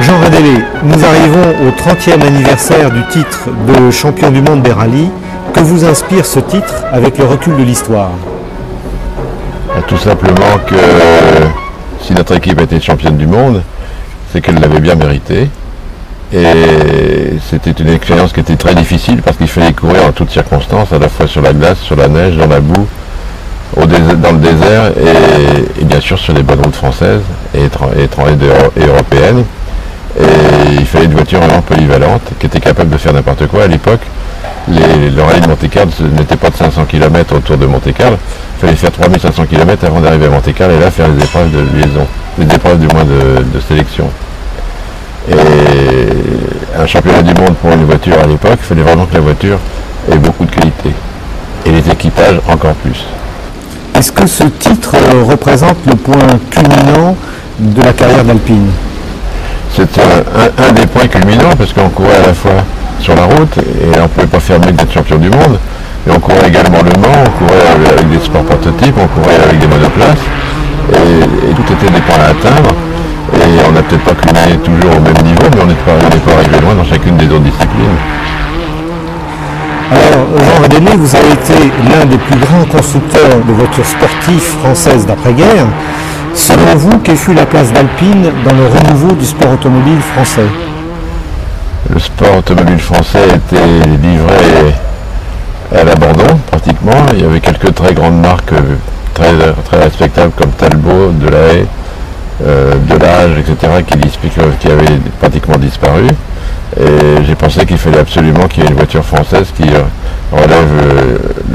Jean Redélé, nous arrivons au 30e anniversaire du titre de champion du monde des rallyes. Que vous inspire ce titre avec le recul de l'histoire? Tout simplement que si notre équipe était championne du monde, c'est qu'elle l'avait bien mérité. Et c'était une expérience qui était très difficile parce qu'il fallait courir en toutes circonstances, à la fois sur la glace, sur la neige, dans la boue, dans le désert et bien sûr sur les bonnes routes françaises et européennes. Et il fallait une voiture vraiment polyvalente qui était capable de faire n'importe quoi. À l'époque, le rallye de Monte-Carlo n'était pas de 500 km autour de Monte-Carlo. Il fallait faire 3500 km avant d'arriver à Monte-Carlo et là faire les épreuves de liaison, les épreuves du moins de sélection. Et un championnat du monde pour une voiture à l'époque, il fallait vraiment que la voiture ait beaucoup de qualité. Et les équipages encore plus. Est-ce que ce titre représente le point culminant de la carrière d'Alpine? C'est un des points culminants parce qu'on courait à la fois sur la route et on ne pouvait pas faire mieux que d'être champion du monde. Et on courait également le Mans, on courait avec des sports prototypes, on courait avec des monoplaces et tout était des points à atteindre. Et on n'a peut-être pas culminé toujours au même niveau, mais on n'est pas arrivé loin dans chacune des autres disciplines. Alors, Jean Redélé, vous avez été l'un des plus grands constructeurs de voitures sportives françaises d'après-guerre. Selon vous, quelle fut la place d'Alpine dans le renouveau du sport automobile français? Le sport automobile français était livré à l'abandon, pratiquement. Il y avait quelques très grandes marques très respectables comme Talbot, Delahaye, Delage, etc., qui avaient pratiquement disparu. Et j'ai pensé qu'il fallait absolument qu'il y ait une voiture française qui relève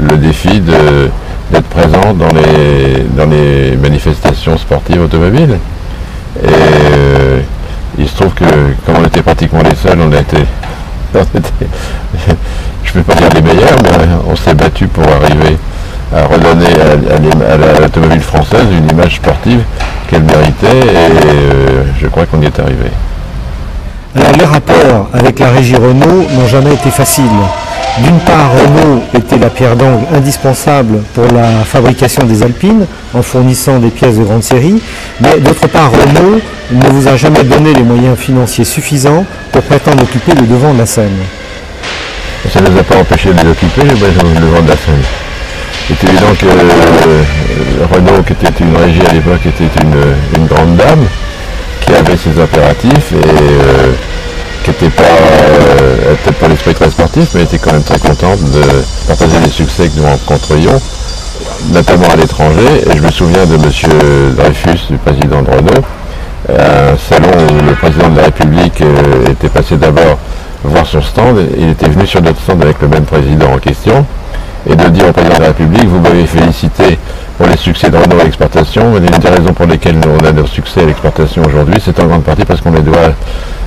le défi d'être présent dans les manifestations sportives automobiles. Et il se trouve que, comme on était pratiquement les seuls, on était je ne peux pas dire les meilleurs, mais on s'est battu pour arriver à redonner à l'automobile française une image sportive qu'elle méritait, et je crois qu'on y est arrivé. Alors, les rapports avec la régie Renault n'ont jamais été faciles. D'une part, Renault était la pierre d'angle indispensable pour la fabrication des Alpines, en fournissant des pièces de grande série, mais d'autre part, Renault ne vous a jamais donné les moyens financiers suffisants pour prétendre occuper le devant de la scène. Ça ne nous a pas empêché de les occuper, le devant de la scène. C'est évident que Renault, qui était une régie à l'époque, était une grande dame, qui avait ses impératifs et qui n'était peut-être pas l'esprit très sportif, mais était quand même très contente de partager les succès que nous rencontrions, notamment à l'étranger. Et je me souviens de M. Dreyfus, du président de Renault, à un salon où le président de la République était passé d'abord voir son stand, et il était venu sur notre stand avec le même président en question, et de dire au président de la République: vous m'avez félicité pour les succès de Renault à l'exportation, mais l'une des raisons pour lesquelles on a nos succès à l'exportation aujourd'hui, c'est en grande partie parce qu'on les doit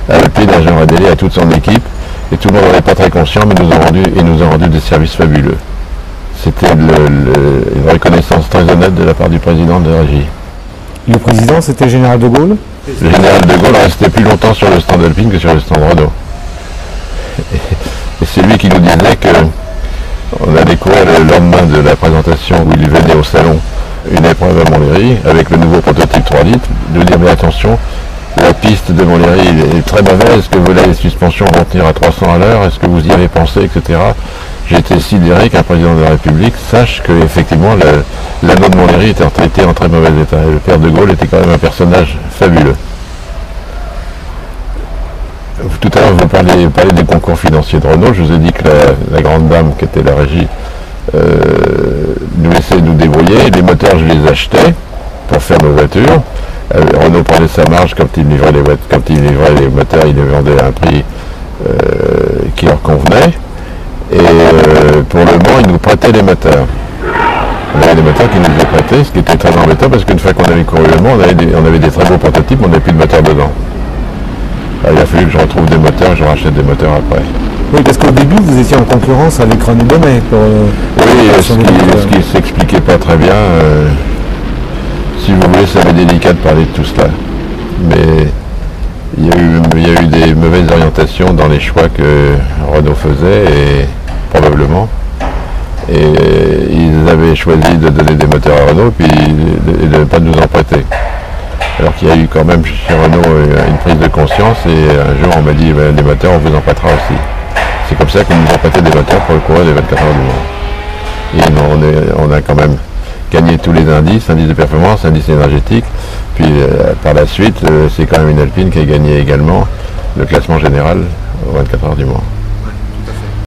à Alpine, à Jean Redélé, à toute son équipe, et tout le monde n'en est pas très conscient, mais nous ont rendu des services fabuleux. C'était une reconnaissance très honnête de la part du président de la régie. Le président, c'était le général de Gaulle? Le général de Gaulle restait plus longtemps sur le stand Alpine que sur le stand Renault. Et c'est lui qui nous disait que on a découvert le lendemain de la présentation où il venait au salon une épreuve à Montlhéry avec le nouveau prototype 3 litres, de dire: mais attention, la piste de Montlhéry est très mauvaise, est-ce que les suspensions vont tenir à 300 à l'heure, est-ce que vous y avez pensé, etc. J'ai été sidéré qu'un président de la République sache qu'effectivement l'anneau de Montlhéry était en très mauvais état. Et le père de Gaulle était quand même un personnage fabuleux. Tout à l'heure, vous parliez des concours financiers de Renault. Je vous ai dit que la grande dame qui était la régie nous laissait nous débrouiller. Les moteurs, je les achetais pour faire nos voitures. Renault prenait sa marge quand il livrait les moteurs, il les vendait à un prix qui leur convenait. Et pour le Mans, il nous prêtait les moteurs. On avait des moteurs qui nous les prêtaient, ce qui était très embêtant parce qu'une fois qu'on avait couru le Mans, on avait des très beaux prototypes, on n'avait plus de moteurs dedans. Alors, il a fallu que je retrouve des moteurs et je rachète des moteurs après. Oui, parce qu'au début, vous étiez en concurrence avec René Bonnet. Oui, ce qui ne s'expliquait pas très bien. Si vous voulez, ça m'est délicat de parler de tout cela. Mais il y a eu des mauvaises orientations dans les choix que Renault faisait, et probablement. Et ils avaient choisi de donner des moteurs à Renault et de ne pas nous en prêter. Alors qu'il y a eu quand même chez Renault une prise de conscience et un jour on m'a dit les moteurs on vous en prêtera aussi. C'est comme ça qu'on nous a prêté des moteurs pour le courir des 24 heures du Mans. Et on a quand même gagné tous les indices, indice de performance, indice énergétique. Puis par la suite, c'est quand même une Alpine qui a gagné également le classement général aux 24 heures du Mans.